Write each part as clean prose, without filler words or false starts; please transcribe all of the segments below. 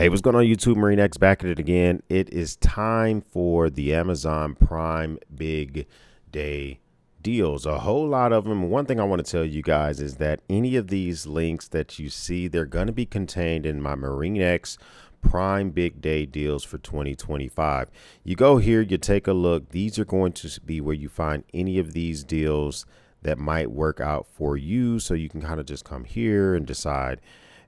Hey, what's going on YouTube? Marine X back at it again. It is time for the Amazon Prime Big Day deals. A whole lot of them. One thing I want to tell you guys is that any of these links that you see, they're going to be contained in my Marine X Prime Big Day deals for 2025. You go here, you take a look. These are going to be where you find any of these deals that might work out for you. So you can kind of just come here and decide,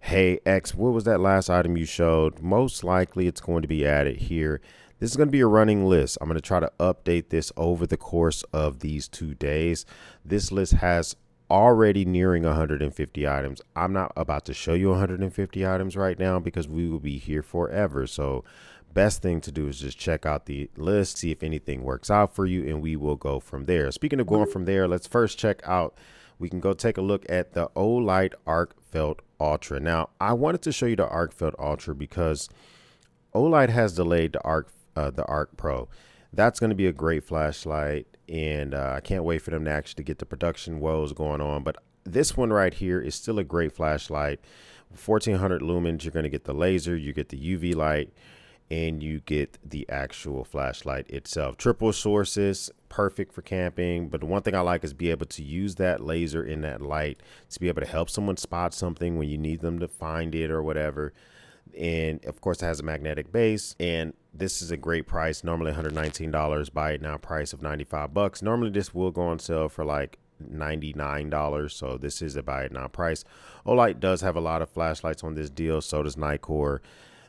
hey, X, what was that last item you showed? Most likely it's going to be added here. This is going to be a running list. I'm going to try to update this over the course of these 2 days. This list has already nearing 150 items. I'm not about to show you 150 items right now because we will be here forever. So best thing to do is just check out the list, see if anything works out for you, and we will go from there. Speaking of going from there, let's first check out, we can go take a look at the Olight Arc Felt Ultra. Now, I wanted to show you the Arc Felt Ultra because Olight has delayed the Arc Pro. That's going to be a great flashlight, and I can't wait for them to actually get the production woes going on. But this one right here is still a great flashlight. 1400 lumens, you're going to get the laser, you get the UV light, and you get the actual flashlight itself. Triple sources, perfect for camping. But the one thing I like is be able to use that laser in that light to be able to help someone spot something when you need them to find it or whatever. And of course it has a magnetic base, and this is a great price. Normally $119, buy it now price of $95. Normally this will go on sale for like $99, so this is a buy it now price. Olight does have a lot of flashlights on this deal, so does Nikkor.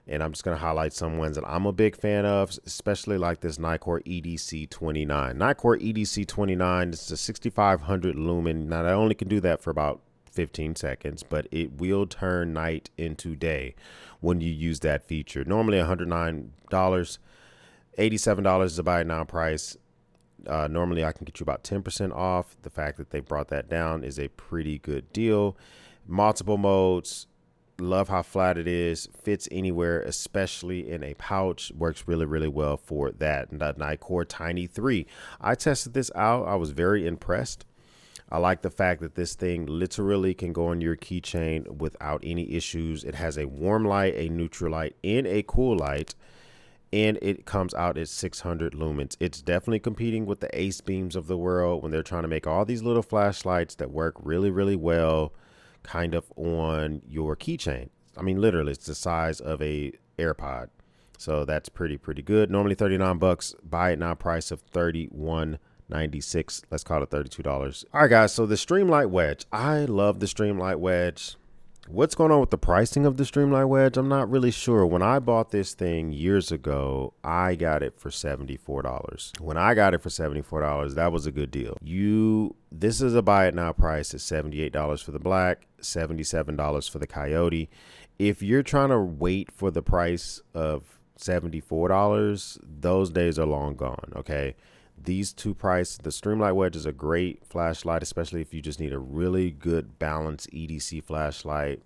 And I'm just going to highlight some ones that I'm a big fan of, especially like this Nikkor EDC 29. Nikkor EDC 29, it's a 6500 lumen. Now, I only can do that for about 15 seconds, but it will turn night into day when you use that feature. Normally $109, $87 is a buy it now price. Normally, I can get you about 10% off. The fact that they brought that down is a pretty good deal. Multiple modes. Love how flat it is, fits anywhere, especially in a pouch. Works really, really well for that. And that Nikkor Tiny 3. I tested this out. I was very impressed. I like the fact that this thing literally can go on your keychain without any issues. It has a warm light, a neutral light, and a cool light. And it comes out at 600 lumens. It's definitely competing with the Ace Beams of the world when they're trying to make all these little flashlights that work really, really well kind of on your keychain. I mean, literally it's the size of a AirPod. So that's pretty good. Normally $39, buy it now price of $31.96. Let's call it $32. All right, guys. So the Streamlight Wedge, I love the Streamlight Wedge. What's going on with the pricing of the Streamlight Wedge? I'm not really sure. When I bought this thing years ago, I got it for $74. When I got it for $74, that was a good deal. This is a buy it now price. It's $78 for the black, $77 for the Coyote. If you're trying to wait for the price of $74, those days are long gone. Okay. These two prices, the Streamlight Wedge is a great flashlight, especially if you just need a really good balanced EDC flashlight.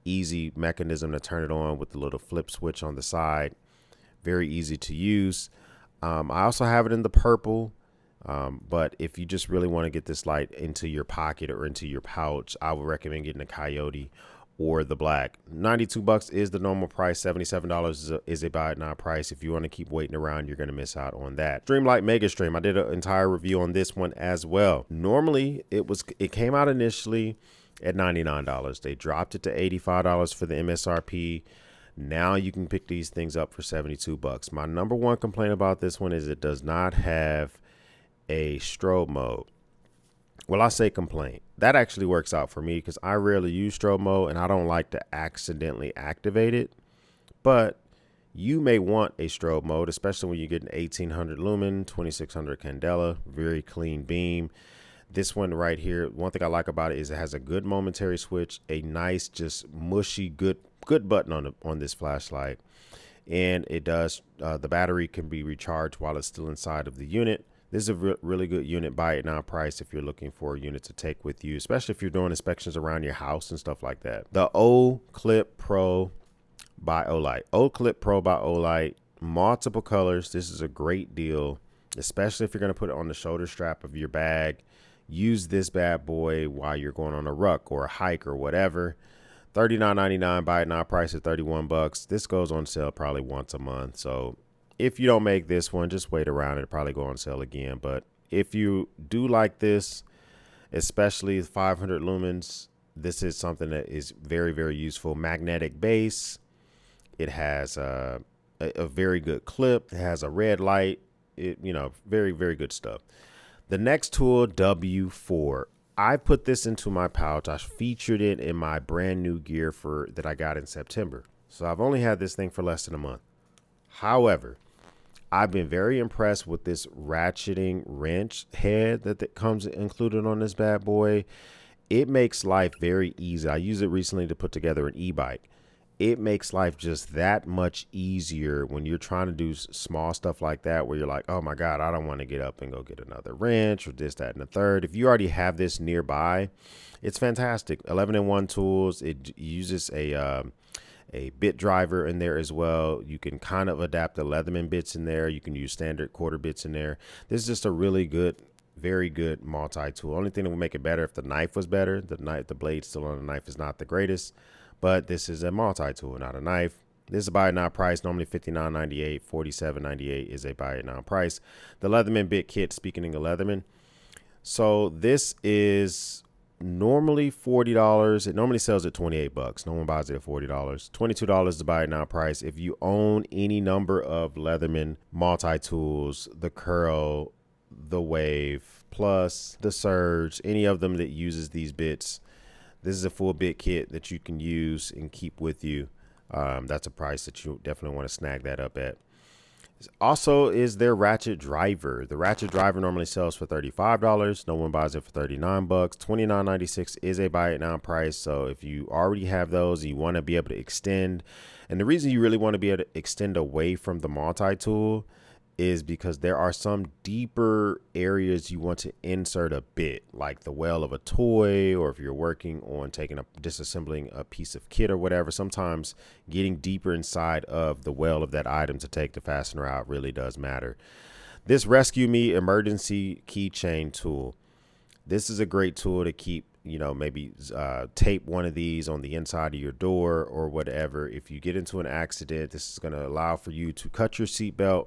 Easy mechanism to turn it on with the little flip switch on the side. Very easy to use. I also have it in the purple, but if you just really want to get this light into your pocket or into your pouch, I would recommend getting a Coyote or the black. $92 is the normal price. $77 is a buy it now price. If you want to keep waiting around, you're going to miss out on that. Streamlight Mega Stream, I did an entire review on this one as well. Normally it came out initially at $99. They dropped it to $85 for the MSRP. Now you can pick these things up for $72. My number one complaint about this one is it does not have a strobe mode. Well, I say complaint. That actually works out for me because I rarely use strobe mode and I don't like to accidentally activate it. But you may want a strobe mode, especially when you get an 1800 lumen, 2600 candela, very clean beam. This one right here, one thing I like about it is it has a good momentary switch, a nice, just mushy, good button on this flashlight. And it does, the battery can be recharged while it's still inside of the unit. This is a really good unit, buy it now price if you're looking for a unit to take with you, especially if you're doing inspections around your house and stuff like that. The O-Clip Pro by Olight. O-Clip Pro by Olight, multiple colors. This is a great deal, especially if you're going to put it on the shoulder strap of your bag. Use this bad boy while you're going on a ruck or a hike or whatever. $39.99, buy it now, price at $31. This goes on sale probably once a month. So if you don't make this one, just wait around. It'll probably go on sale again. But if you do like this, especially 500 lumens, this is something that is very, very useful. Magnetic base. It has a very good clip. It has a red light. Very, very good stuff. The next tool, W4. I put this into my pouch. I featured it in my brand new gear that I got in September. So I've only had this thing for less than a month. However, I've been very impressed with this ratcheting wrench head that comes included on this bad boy. It makes life very easy. I used it recently to put together an e-bike. It makes life just that much easier when you're trying to do small stuff like that, where you're like, oh my God, I don't want to get up and go get another wrench or this, that, and the third. If you already have this nearby, it's fantastic. 11-in-1 tools. It uses a bit driver in there as well. You can kind of adapt the Leatherman bits in there. You can use standard quarter bits in there. This is just a really good, very good multi-tool. Only thing that would make it better if the knife was better. The blade still on the knife is not the greatest. But this is a multi-tool, not a knife. This is a buy it now price, normally $59.98, $47.98 is a buy it now price. The Leatherman bit kit, speaking of Leatherman. So this is normally $40. It normally sells at $28. No one buys it at $40. $22 is the buy it now price. If you own any number of Leatherman multi-tools, the Curl, the Wave, Plus, the Surge, any of them that uses these bits, this is a full bit kit that you can use and keep with you. That's a price that you definitely want to snag that up at. Also is their ratchet driver. The ratchet driver normally sells for $35. No one buys it for $39. $29.96 is a buy it now price. So if you already have those and you want to be able to extend, and the reason you really want to be able to extend away from the multi-tool is because there are some deeper areas you want to insert a bit, like the well of a toy, or if you're working on disassembling a piece of kit or whatever. Sometimes getting deeper inside of the well of that item to take the fastener out really does matter. This Rescue Me emergency keychain tool. This is a great tool to keep, maybe tape one of these on the inside of your door or whatever. If you get into an accident, this is going to allow for you to cut your seatbelt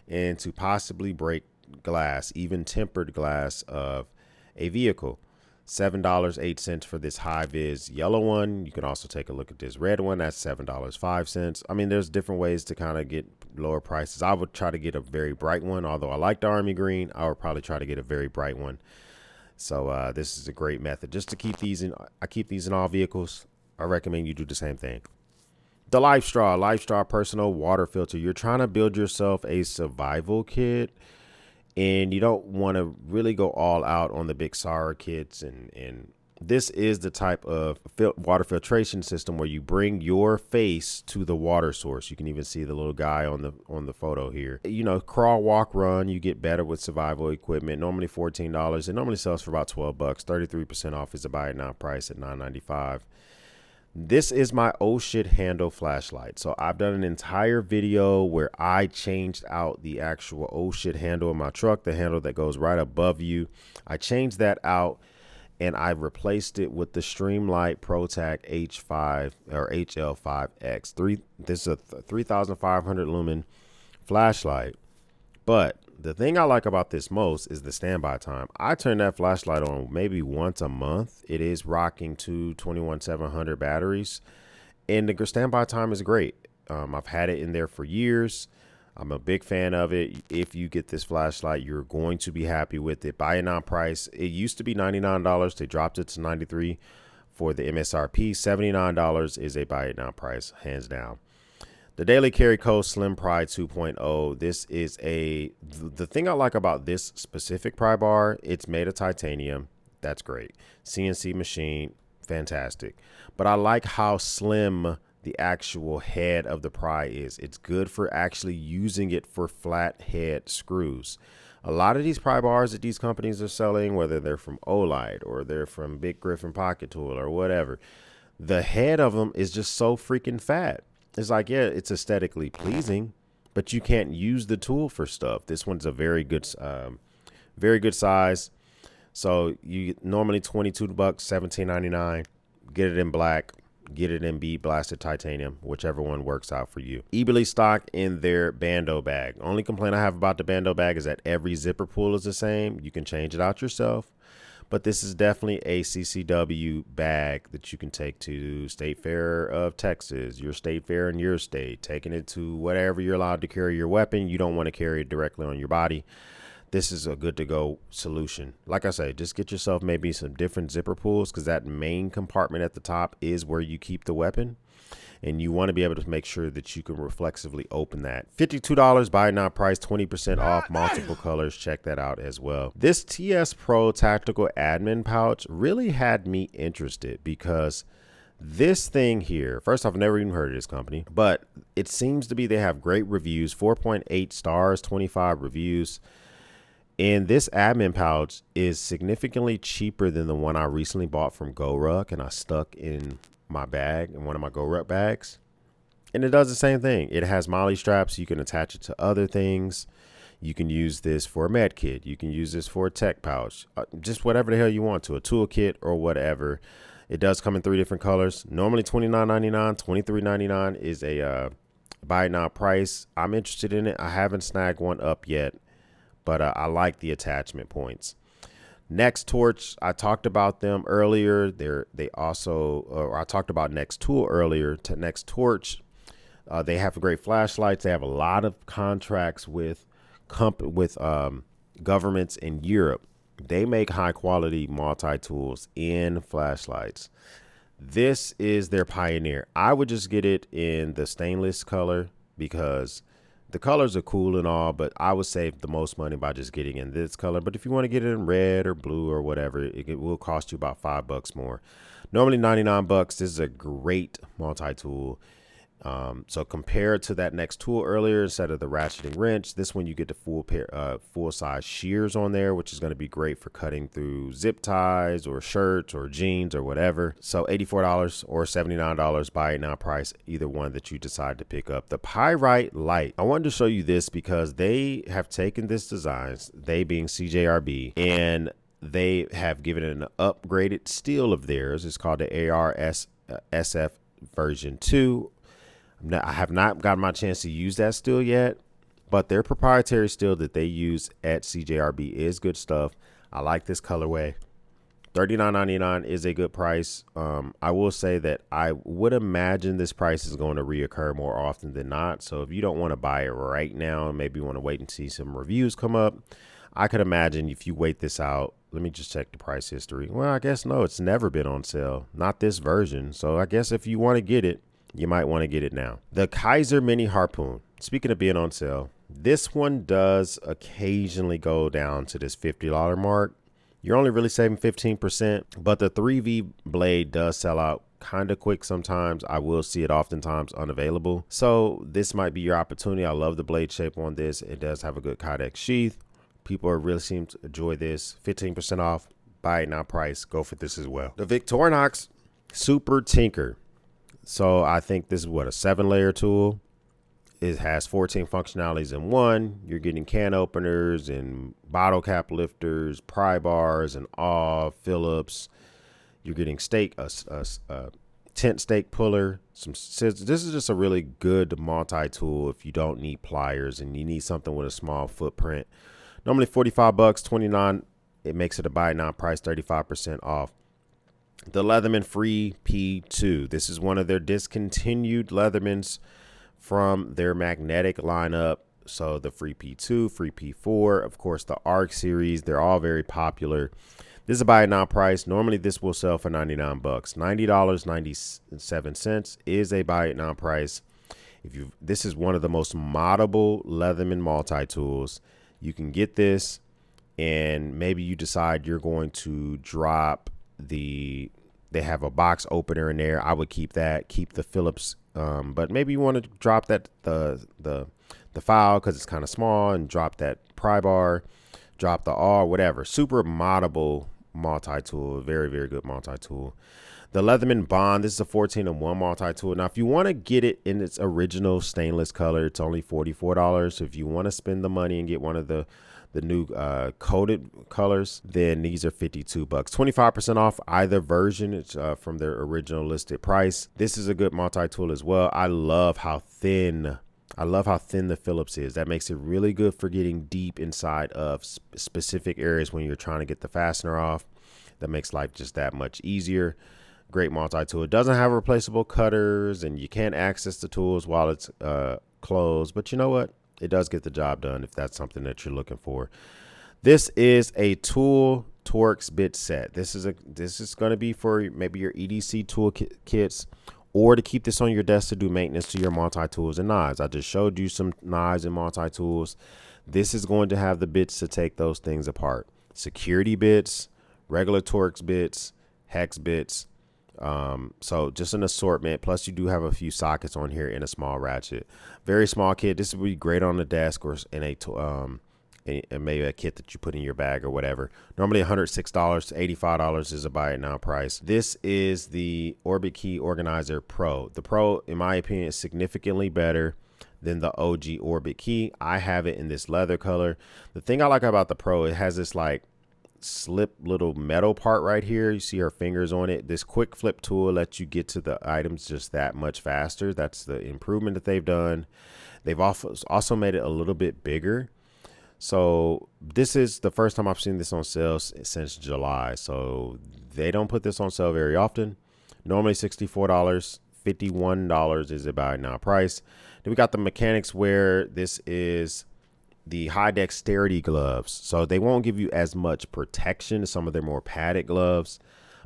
and to possibly break glass, even tempered glass of a vehicle. $7.08 for this high-vis yellow one. You can also take a look at this red one. That's $7.05. I mean, there's different ways to kind of get lower prices. I would try to get a very bright one. Although I like the army green, I would probably try to get a very bright one. So this is a great method. Just to keep these in, I keep these in all vehicles. I recommend you do the same thing. The LifeStraw personal water filter. You're trying to build yourself a survival kit, and you don't want to really go all out on the big SAR kits. And this is the type of water filtration system where you bring your face to the water source. You can even see the little guy on the photo here. Crawl, walk, run. You get better with survival equipment. Normally $14. It normally sells for about $12. 33% off is a buy it now price at $9.95. This is my oh shit handle flashlight. So I've done an entire video where I changed out the actual oh shit handle in my truck, the handle that goes right above you. I changed that out and I replaced it with the Streamlight ProTac H5 or HL5X. This is a 3,500 lumen flashlight. But the thing I like about this most is the standby time. I turn that flashlight on maybe once a month. It is rocking two 21700 batteries, and the standby time is great. I've had it in there for years. I'm a big fan of it. If you get this flashlight, you're going to be happy with it. Buy it now price. It used to be $99. They dropped it to $93 for the MSRP. $79 is a buy it now price, hands down. The Daily Carry Co. Slim Pry 2.0. This is the thing I like about this specific pry bar, it's made of titanium. That's great. CNC machine, fantastic. But I like how slim the actual head of the pry is. It's good for actually using it for flat head screws. A lot of these pry bars that these companies are selling, whether they're from Olight or they're from Big Griffin Pocket Tool or whatever, the head of them is just so freaking fat. It's like, yeah, it's aesthetically pleasing, but you can't use the tool for stuff. This one's a very good size. So you normally $22, $17.99. Get it in black. get it in bead blasted titanium, whichever one works out for you. Eberly stock in their bando bag. Only complaint I have about the bando bag is that every zipper pull is the same. You can change it out yourself, but this is definitely a CCW bag that you can take to State Fair of Texas, your state fair in your state, taking it to whatever you're allowed to carry your weapon. You don't want to carry it directly on your body. This is a good to go solution. Like I say, just get yourself maybe some different zipper pulls, because that main compartment at the top is where you keep the weapon. And you want to be able to make sure that you can reflexively open that. $52 buy now price, 20% off, multiple colors. Check that out as well. This TS Pro tactical admin pouch really had me interested, because this thing here, first off, I've never even heard of this company, but it seems to be they have great reviews, 4.8 stars, 25 reviews. And this admin pouch is significantly cheaper than the one I recently bought from GoRuck, and I stuck in my bag, in one of my GoRuck bags. And it does the same thing. It has MOLLE straps. You can attach it to other things. You can use this for a med kit. You can use this for a tech pouch, just whatever the hell you want to, a toolkit or whatever. It does come in 3 different colors. Normally $29.99, $23.99 is a buy now price. I'm interested in it. I haven't snagged one up yet, but I like the attachment points. Next Torch, I talked about them earlier. I talked about Next Tool earlier. Next Torch, they have great flashlights. They have a lot of contracts with governments in Europe. They make high quality multi-tools in flashlights. This is their Pioneer. I would just get it in the stainless color, because the colors are cool and all, but I would save the most money by just getting in this color. But if you want to get it in red or blue or whatever, it will cost you about $5 more. Normally 99 bucks. This is a great multi-tool. So compared to that Next Tool earlier, instead of the ratcheting wrench, this one you get the full size shears on there, which is going to be great for cutting through zip ties or shirts or jeans or whatever. So $84 or $79 buy it now price, either one that you decide to pick up. The Pyrite Light, I wanted to show you this because they have taken this designs, they being CJRB, and they have given it an upgraded steel of theirs. It's called the ARS SF version 2. I have not gotten my chance to use that steel yet, but their proprietary steel that they use at CJRB is good stuff. I like this colorway. $39.99 is a good price. I will say that I would imagine this price is going to reoccur more often than not. So if you don't want to buy it right now and maybe want to wait and see some reviews come up, I could imagine if you wait this out. Let me just check the price history. Well, I guess no, it's never been on sale. Not this version. So I guess if you want to get it, you might want to get it now. The Kaiser Mini Harpoon. Speaking of being on sale, this one does occasionally go down to this $50 mark. You're only really saving 15%, but the 3V blade does sell out kind of quick sometimes. I will see it oftentimes unavailable. So this might be your opportunity. I love the blade shape on this. It does have a good Kydex sheath. People really seem to enjoy this. 15% off. Buy it now price. Go for this as well. The Victorinox Super Tinker. So I think this is what, a 7-layer tool. It has 14 functionalities in one. You're getting can openers and bottle cap lifters, pry bars and all Phillips. You're getting tent stake puller, some scissors. This is just a really good multi-tool if you don't need pliers and you need something with a small footprint. Normally $45, $29. It makes it a buy now price, 35% off. The Leatherman Free P2. This is one of their discontinued Leathermans from their magnetic lineup. So the Free P2, Free P4, of course, the ARC series, they're all very popular. This is a buy it now price. Normally this will sell for $99. $90.97 is a buy it now price. This is one of the most moddable Leatherman multi-tools. You can get this, and maybe you decide you're going to drop they have a box opener in there. I would keep that, keep the Phillips, but maybe you want to drop that the file because it's kind of small, and drop that pry bar, drop the R, whatever. Super moddable multi-tool, very, very good multi-tool. The Leatherman Bond, this is a 14-in-1 multi-tool. Now, if you want to get it in its original stainless color, it's only $44. So if you want to spend the money and get one of the the new coded colors, then these are $52. 25% off either version. It's from their original listed price. This is a good multi-tool as well. I love how thin the Phillips is. That makes it really good for getting deep inside of specific areas when you're trying to get the fastener off. That makes life just that much easier. Great multi-tool. It doesn't have replaceable cutters, and you can't access the tools while it's closed. But you know what? It does get the job done if that's something that you're looking for. This is a tool Torx bit set. This is going to be for maybe your EDC tool kits, or to keep this on your desk to do maintenance to your multi-tools and knives. I just showed you some knives and multi-tools. This is going to have the bits to take those things apart. Security bits, regular Torx bits, hex bits. So just an assortment. Plus you do have a few sockets on here and a small ratchet. Very small kit. This would be great on the desk or in and maybe a kit that you put in your bag or whatever. Normally $106 to $85 is a buy it now price. This is the Orbit Key Organizer Pro. The Pro, in my opinion, is significantly better than the OG Orbit Key. I have it in this leather color. The thing I like about the Pro, it has this like slip little metal part right here. You see her fingers on it. This quick flip tool lets you get to the items just that much faster. That's the improvement that they've done. They've also made it a little bit bigger. So this is the first time I've seen this on sale since July. So they don't put this on sale very often. Normally $64, $51 is about now price. Then we got the mechanics wear. This is the high dexterity gloves. So they won't give you as much protection as some of their more padded gloves,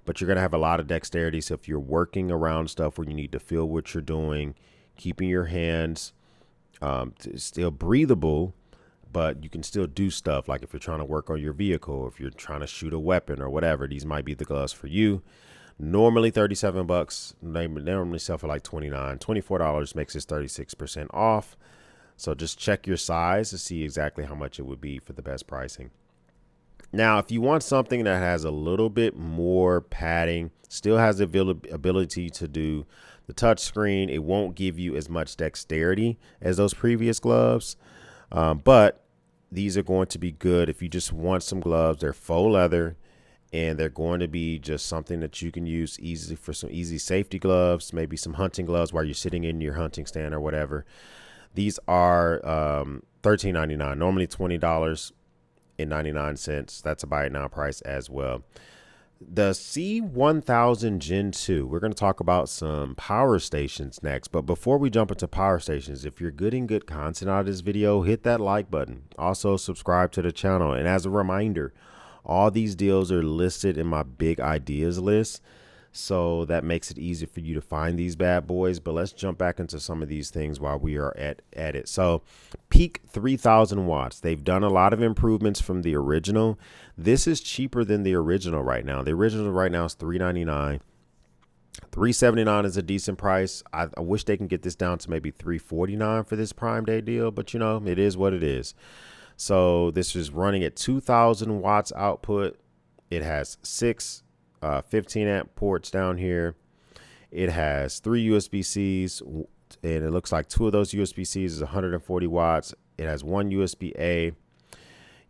but you're going to have a lot of dexterity. So if you're working around stuff where you need to feel what you're doing, keeping your hands still breathable, but you can still do stuff like if you're trying to work on your vehicle, if you're trying to shoot a weapon or whatever, these might be the gloves for you. Normally $37. They normally sell for like $29. $24 makes this 36% off. So just check your size to see exactly how much it would be for the best pricing. Now, if you want something that has a little bit more padding, still has the ability to do the touch screen, it won't give you as much dexterity as those previous gloves. But these are going to be good if you just want some gloves. They're faux leather, and they're going to be just something that you can use easily for some easy safety gloves, maybe some hunting gloves while you're sitting in your hunting stand or whatever. These are $13.99, normally $20.99. That's a buy it now price as well. The C1000 Gen 2, we're going to talk about some power stations next. But before we jump into power stations, if you're getting good content out of this video, hit that like button. Also subscribe to the channel. And as a reminder, all these deals are listed in my big ideas list. So that makes it easy for you to find these bad boys. But let's jump back into some of these things while we are at it. So peak 3000 watts. They've done a lot of improvements from the original. This is cheaper than the original right now. The original right now is $399. $379 is a decent price. I wish they can get this down to maybe $349 for this Prime Day deal. But, you know, it is what it is. So this is running at 2000 watts output. It has 6 15 amp ports down here. It has 3 USB-Cs, and it looks like 2 of those USB-Cs is 140 watts. It has 1 USB-A.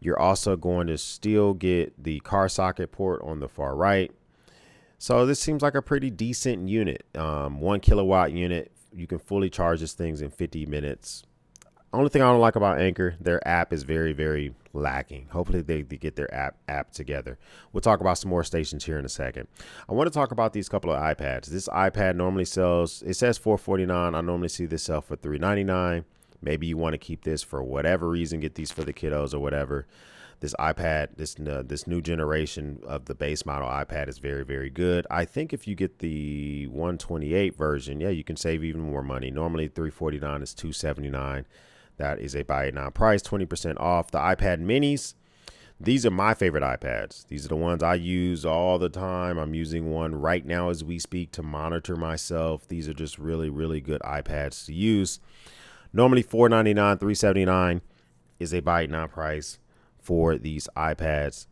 You're also going to still get the car socket port on the far right. So this seems like a pretty decent unit. 1 kilowatt unit. You can fully charge this things in 50 minutes. Only thing I don't like about Anchor, their app is very, very lacking. Hopefully they get their app together. We'll talk about some more stations here in a second. I want to talk about these couple of iPads. This iPad normally sells, it says $449. I normally see this sell for $399. Maybe you want to keep this for whatever reason, get these for the kiddos or whatever. This iPad, this new generation of the base model iPad is very, very good. I think if you get the 128 version, yeah, you can save even more money. Normally $349 is $279. That is a buy it now price, 20% off. The iPad minis, these are my favorite iPads. These are the ones I use all the time. I'm using one right now as we speak to monitor myself. These are just really, really good iPads to use. Normally $499, $379 is a buy it now price for these iPads.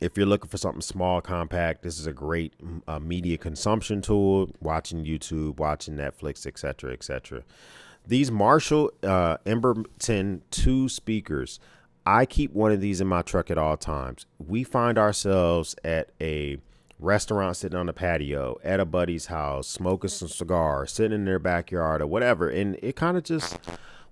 If you're looking for something small, compact, this is a great media consumption tool, watching YouTube, watching Netflix, etc., etc. These Marshall Emberton 2 speakers, I keep one of these in my truck at all times. We find ourselves at a restaurant, sitting on the patio, at a buddy's house, smoking some cigars, sitting in their backyard or whatever. And it kind of just,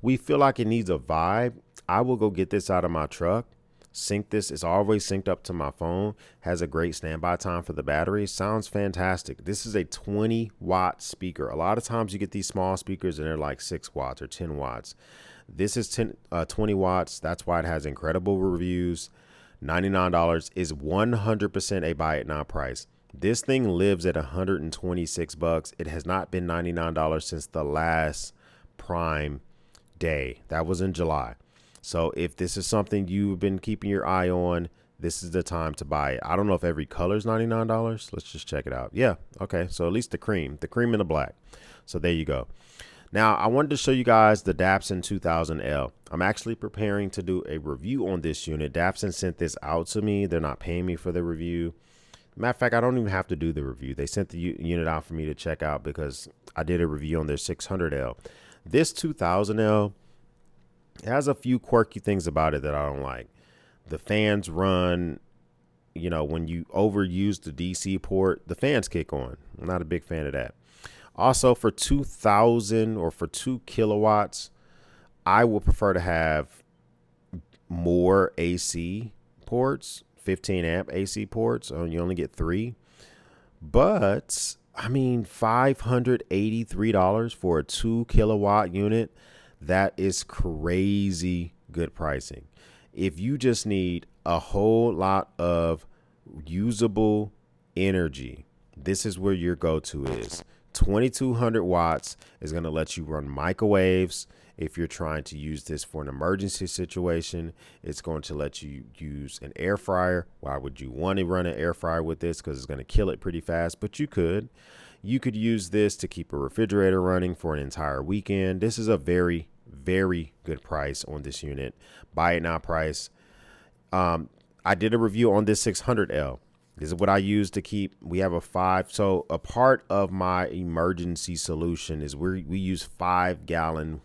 we feel like it needs a vibe. I will go get this out of my truck, sync this. It's always synced up to my phone, has a great standby time for the battery. Sounds fantastic. This is a 20-watt speaker. A lot of times you get these small speakers and they're like 6 watts or 10 watts. This is 20 watts. That's why it has incredible reviews. $99 is 100% a buy it now price. This thing lives at $126. It has not been $99 since the last Prime Day. That was in July. So if this is something you've been keeping your eye on, this is the time to buy it. I don't know if every color is $99. Let's just check it out. Yeah. Okay. So at least the cream and the black. So there you go. Now, I wanted to show you guys the Datsun 2000L. I'm actually preparing to do a review on this unit. Datsun sent this out to me. They're not paying me for the review. Matter of fact, I don't even have to do the review. They sent the unit out for me to check out because I did a review on their 600L. This 2000L has a few quirky things about it that I don't like. The fans run, you know, when you overuse the DC port, the fans kick on. I'm not a big fan of that. Also, for 2000 or for 2 kilowatts, I would prefer to have more AC ports, 15 amp AC ports. You only get 3. But I mean, $583 for a 2 kilowatt unit. That is crazy good pricing. If you just need a whole lot of usable energy, this is where your go-to is. 2200 watts is going to let you run microwaves. If you're trying to use this for an emergency situation, it's going to let you use an air fryer. Why would you want to run an air fryer with this? Because it's going to kill it pretty fast, but you could use this to keep a refrigerator running for an entire weekend. This is a very, very good price on this unit. Buy it now price. I did a review on this 600L. This is what I use to keep. We have a 5. So a part of my emergency solution is we use 5-gallon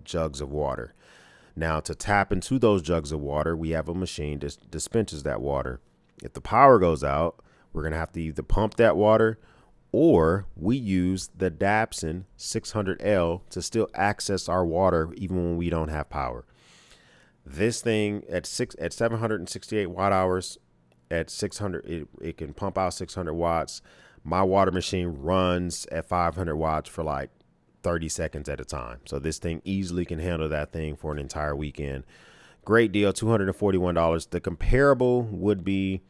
jugs of water. Now, to tap into those jugs of water, we have a machine that dispenses that water. If the power goes out, we're going to have to either pump that water, or we use the Datsun 600L to still access our water even when we don't have power. This thing at 768 watt hours, at 600, it can pump out 600 watts. My water machine runs at 500 watts for like 30 seconds at a time. So this thing easily can handle that thing for an entire weekend. Great deal, $241. The comparable would be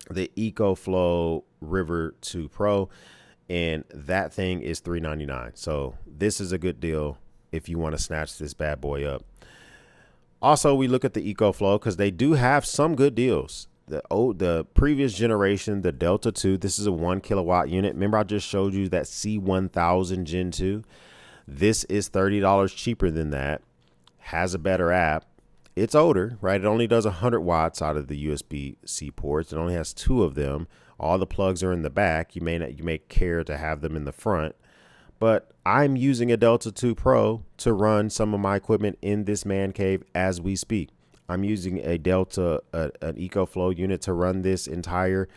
the EcoFlow River 2 Pro, and that thing is $399. So this is a good deal if you want to snatch this bad boy up. Also, we look at the EcoFlow because they do have some good deals. The previous generation, the Delta 2, this is a 1 kilowatt unit. Remember, I just showed you that C1000 Gen 2. This is $30 cheaper than that. Has a better app. It's older, right? It only does 100 watts out of the USB-C ports. It only has 2 of them. All the plugs are in the back. You may care to have them in the front. But I'm using a Delta 2 Pro to run some of my equipment in this man cave as we speak. I'm using a Delta, an EcoFlow unit to run this entire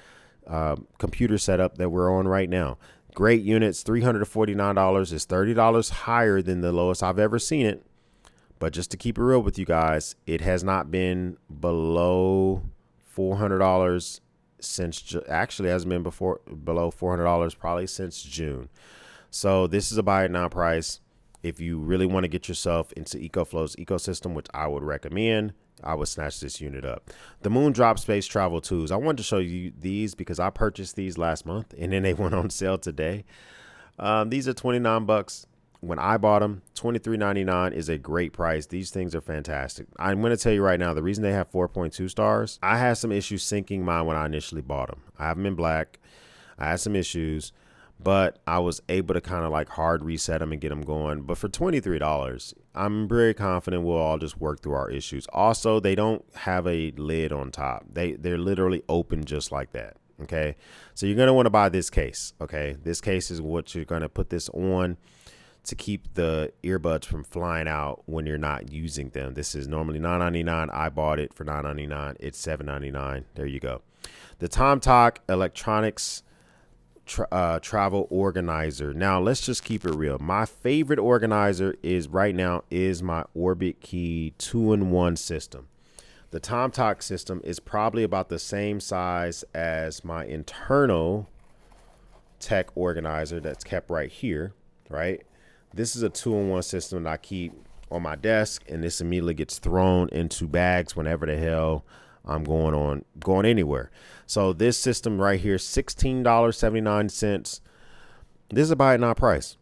computer setup that we're on right now. Great units, $349 is $30 higher than the lowest I've ever seen it. But just to keep it real with you guys, it has not been below $400 since, actually hasn't been below $400 probably since June. So this is a buy it now price. If you really want to get yourself into EcoFlow's ecosystem, which I would recommend, I would snatch this unit up. The Moondrop Space Travel Tools. I wanted to show you these because I purchased these last month and then they went on sale today. These are $29. When I bought them, $23.99 is a great price. These things are fantastic. I'm going to tell you right now, the reason they have 4.2 stars, I had some issues syncing mine when I initially bought them. I have them in black. I had some issues, but I was able to kind of like hard reset them and get them going. But for $23, I'm very confident we'll all just work through our issues. Also, they don't have a lid on top. They're literally open just like that. Okay. So you're going to want to buy this case. Okay. This case is what you're going to put this on. to keep the earbuds from flying out when you're not using them. This is normally $9.99. I bought it for $9.99. It's $7.99. There you go. The TomTalk Electronics travel organizer. Now let's just keep it real. My favorite organizer is right now is my Orbit Key 2-in-1 system. The TomTalk system is probably about the same size as my internal tech organizer that's kept right here, right? This is a 2-in-1 system that I keep on my desk, and this immediately gets thrown into bags whenever the hell I'm going anywhere. So this system right here, $16.79. This is a buy it now price.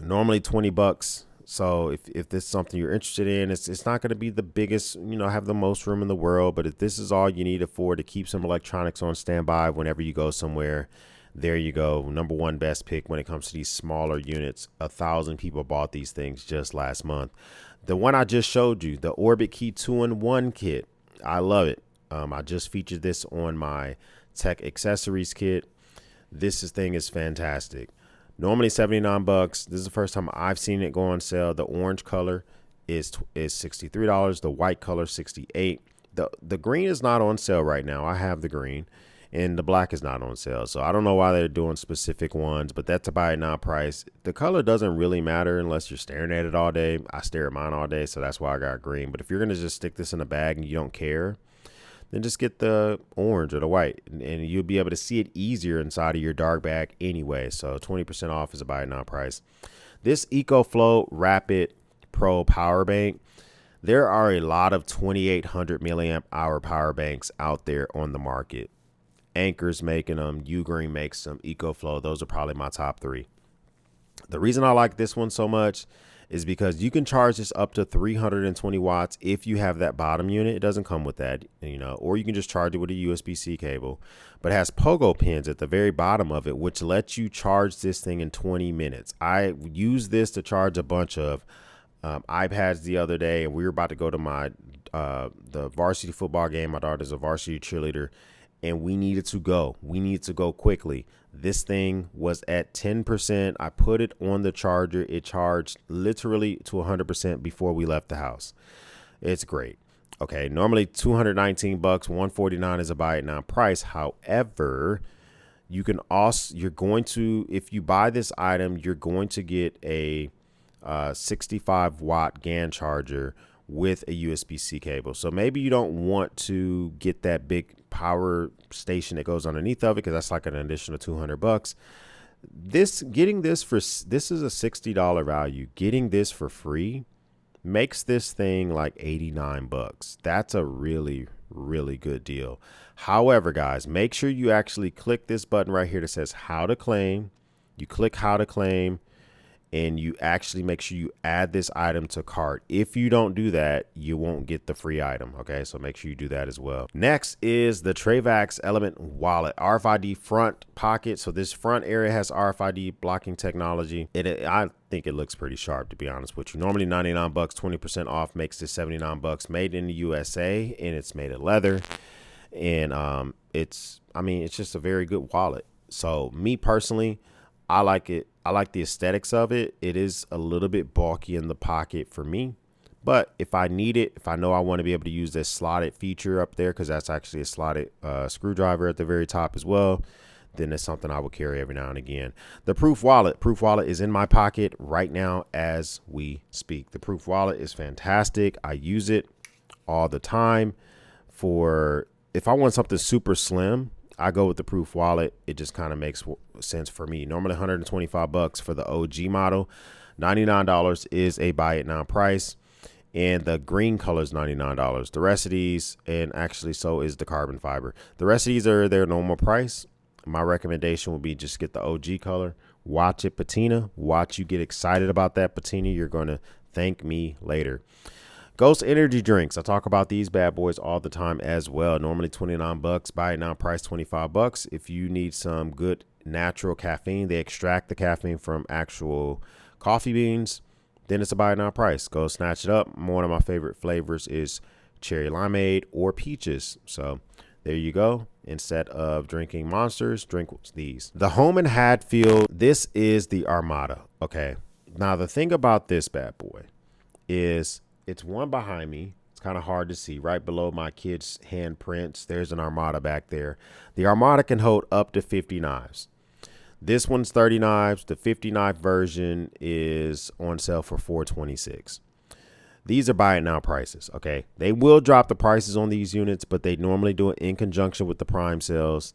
Normally $20. So if this is something you're interested in, it's not going to be the biggest, have the most room in the world, but if this is all you need it for to keep some electronics on standby whenever you go somewhere, there you go. Number one best pick when it comes to these smaller units. 1,000 people bought these things just last month. The one I just showed you, the Orbit Key 2-in-1 kit, I love it. I just featured this on my tech accessories kit. This thing is fantastic. Normally $79. This is the first time I've seen it go on sale. The orange color is $63. The white color $68. The green is not on sale right now. I have the green. And the black is not on sale. So I don't know why they're doing specific ones, but that's a buy it now price. The color doesn't really matter unless you're staring at it all day. I stare at mine all day, so that's why I got green. But if you're going to just stick this in a bag and you don't care, then just get the orange or the white, and you'll be able to see it easier inside of your dark bag anyway. So 20% off is a buy it now price. This EcoFlow Rapid Pro power bank. There are a lot of 2,800 milliamp hour power banks out there on the market. Anker's making them, Ugreen makes them, EcoFlow. Those are probably my top three. The reason I like this one so much is because you can charge this up to 320 watts if you have that bottom unit. It doesn't come with that, or you can just charge it with a USB-C cable, but it has pogo pins at the very bottom of it, which lets you charge this thing in 20 minutes. I used this to charge a bunch of iPads the other day, and we were about to go to my the varsity football game. My daughter's a varsity cheerleader, and we needed to go. We needed to go quickly. This thing was at 10%. I put it on the charger. It charged literally to 100% before we left the house. It's great. Okay, normally $219, $149 is a buy it now price. However, you can also, if you buy this item, you're going to get a 65 watt GAN charger with a USB-C cable. So maybe you don't want to get that big power station that goes underneath of it, because that's like an additional $200. This is a $60 value. Getting this for free makes this thing like $89. That's a really, really good deal. However, guys, make sure you actually click this button right here that says how to claim. You click how to claim, and you actually make sure you add this item to cart. If you don't do that, you won't get the free item. Okay, so make sure you do that as well. Next is the Travax Element Wallet, RFID front pocket. So this front area has RFID blocking technology. I think it looks pretty sharp, to be honest with you. Normally $99, 20% off makes this $79. Made in the USA, and it's made of leather. And it's just a very good wallet. So me personally, I like it. I like the aesthetics of it. It is a little bit bulky in the pocket for me, but if I need it, if I know I want to be able to use this slotted feature up there, because that's actually a slotted screwdriver at the very top as well, then it's something I will carry every now and again. The Proof Wallet is in my pocket right now as we speak. The Proof Wallet is fantastic. I use it all the time. If I want something super slim, I go with the Proof Wallet. It just kind of makes sense for me. Normally $125 for the OG model. $99 is a buy it now price. And the green color is $99. The rest of these, and actually so is the carbon fiber. The rest of these are their normal price. My recommendation would be just get the OG color. Watch it patina. Watch you get excited about that patina. You're going to thank me later. Ghost energy drinks. I talk about these bad boys all the time as well. Normally $29, buy it now price $25. If you need some good natural caffeine, they extract the caffeine from actual coffee beans, then it's a buy it now price. Go snatch it up. One of my favorite flavors is cherry limeade or peaches. So there you go. Instead of drinking Monsters, drink these. The Home and Hadfield. This is the Armada. Okay. Now, the thing about this bad boy is it's one behind me. It's kind of hard to see right below my kid's handprints. There's an Armada back there. The Armada can hold up to 50 knives. This one's 30 knives. The 50 knife version is on sale for $426. These are buy it now prices. Okay. They will drop the prices on these units, but they normally do it in conjunction with the prime sales.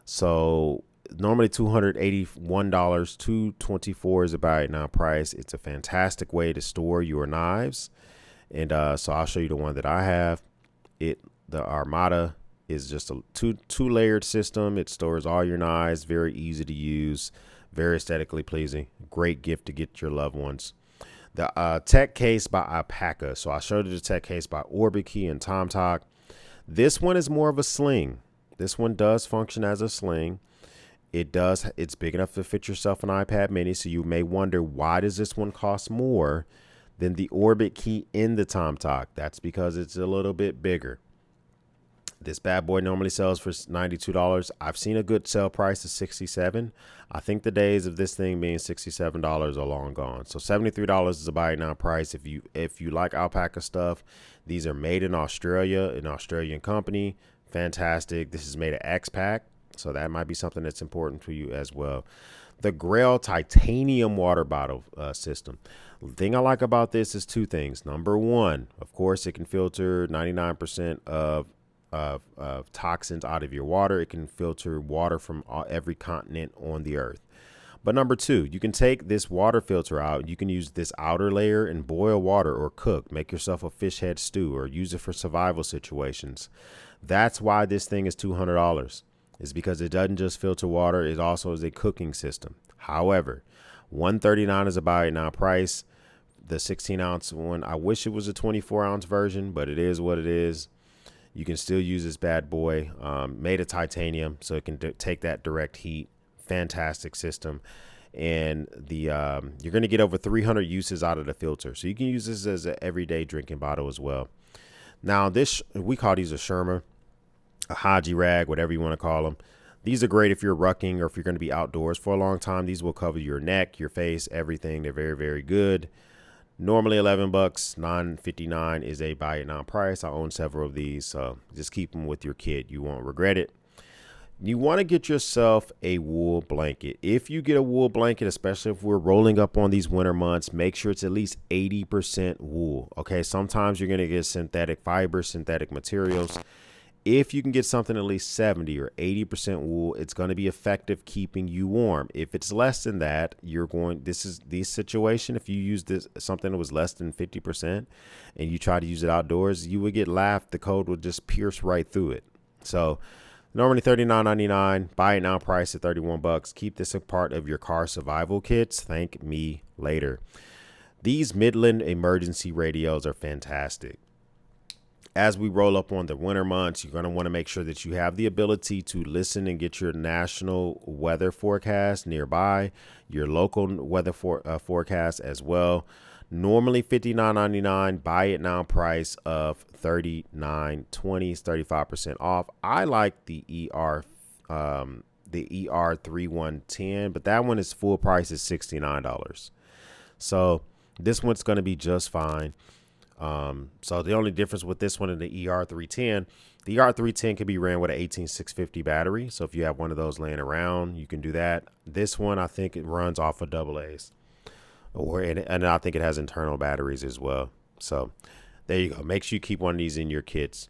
So normally $281, $224 is a buy it now price. It's a fantastic way to store your knives. And so I'll show you the one that I have. The Armada is just a two layered system. It stores all your knives, very easy to use, very aesthetically pleasing. Great gift to get your loved ones. The tech case by Alpaca. So I showed you the tech case by Orbit-Key and TomTalk. This one is more of a sling. This one does function as a sling. It's big enough to fit yourself an iPad mini. So you may wonder, why does this one cost more than the Orbit-Key in the TomTalk? That's because it's a little bit bigger. This bad boy normally sells for $92. I've seen a good sale price of $67. I think the days of this thing being $67 are long gone. So $73 is a buy it now price. If you like Alpaca stuff, these are made in Australia, an Australian company. Fantastic. This is made of X-Pack, so that might be something that's important to you as well. The Grail titanium water bottle system. The thing I like about this is two things. Number one, of course, it can filter 99% of toxins out of your water. It can filter water from every continent on the earth. But number two, you can take this water filter out. You can use this outer layer and boil water or cook, make yourself a fish head stew, or use it for survival situations. That's why this thing is $200. Is because it doesn't just filter water, it also is a cooking system. However, $139 is a buy it now price. The 16 ounce one, I wish it was a 24 ounce version, but it is what it is. You can still use this bad boy, made of titanium, so it can take that direct heat. Fantastic system. And you're going to get over 300 uses out of the filter. So you can use this as an everyday drinking bottle as well. Now, we call these a Shermer, a Haji rag, whatever you want to call them. These are great if you're rucking or if you're going to be outdoors for a long time. These will cover your neck, your face, everything. They're very, very good. Normally $11, $9.59 is a buy it now price. I own several of these, so just keep them with your kid. You won't regret it. You want to get yourself a wool blanket. If you get a wool blanket, especially if we're rolling up on these winter months, make sure it's at least 80% wool. Okay, sometimes you're going to get synthetic fibers, synthetic materials. If you can get something at least 70 or 80% wool, it's going to be effective keeping you warm. If it's less than that, this situation, if you use something that was less than 50% and you try to use it outdoors, you would get laughed. The code would just pierce right through it. So normally $39.99, buy it now price at $31. Keep this a part of your car survival kits. Thank me later. These Midland emergency radios are fantastic. As we roll up on the winter months, you're going to want to make sure that you have the ability to listen and get your national weather forecast nearby, your local weather forecast as well. Normally $59.99, buy it now price of $39.20, is 35% off. I like the ER3110, but that one is full price is $69. So this one's going to be just fine. So the only difference with this one and the ER310, the ER310 can be ran with an 18650 battery. So if you have one of those laying around, you can do that. This one, I think it runs off of AA's, and I think it has internal batteries as well. So there you go. Make sure you keep one of these in your kits.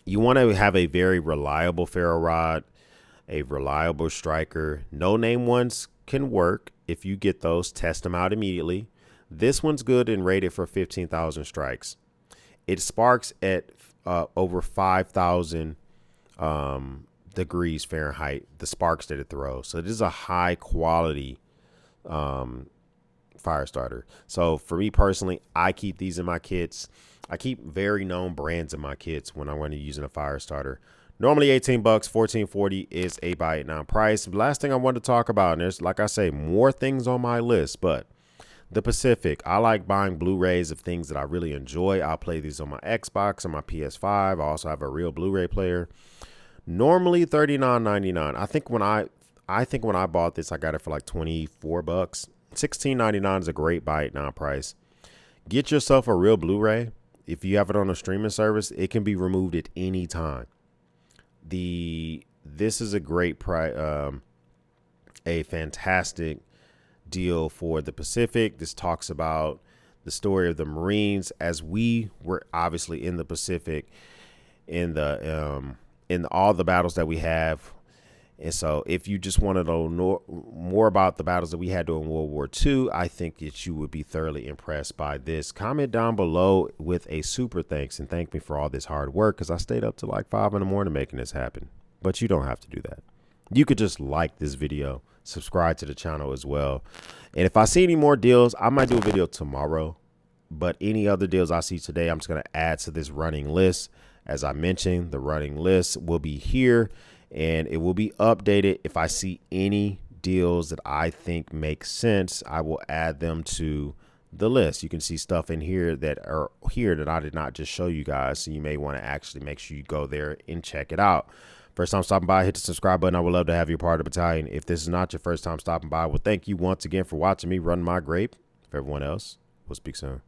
You want to have a very reliable ferro rod, a reliable striker. No name ones can work. If you get those, test them out immediately. This one's good and rated for 15,000 strikes. It sparks at over 5,000 degrees Fahrenheit, the sparks that it throws. So this is a high quality fire starter. So for me personally, I keep these in my kits. I keep very known brands in my kits when I want to use a fire starter. Normally $18, $14.40 is a buy it now price. Last thing I want to talk about, and there's, like I say, more things on my list, but the Pacific. I like buying Blu-rays of things that I really enjoy. I'll play these on my Xbox, on my PS5. I also have a real Blu-ray player. Normally $39.99. I think when I bought this, I got it for like $24. $16.99 is a great buy it now price. Get yourself a real Blu-ray. If you have it on a streaming service, it can be removed at any time. This is a great price, a fantastic deal for the Pacific. This talks about the story of the Marines as we were obviously in the Pacific in all the battles that we have. And so if you just want to know more about the battles that we had during World War II, I think that you would be thoroughly impressed by this. Comment down below with a super thanks and thank me for all this hard work, because I stayed up to like 5 in the morning making this happen. But you don't have to do that. You could just like this video, subscribe to the channel as well. And if I see any more deals, I might do a video tomorrow. But any other deals I see today, I'm just going to add to this running list. As I mentioned, the running list will be here and it will be updated. If I see any deals that I think make sense, I will add them to the list. You can see stuff in here that are here that I did not just show you guys. So you may want to actually make sure you go there and check it out. First time stopping by, hit the subscribe button. I would love to have you part of the battalion. If this is not your first time stopping by, well, thank you once again for watching me run my grape. For everyone else, we'll speak soon.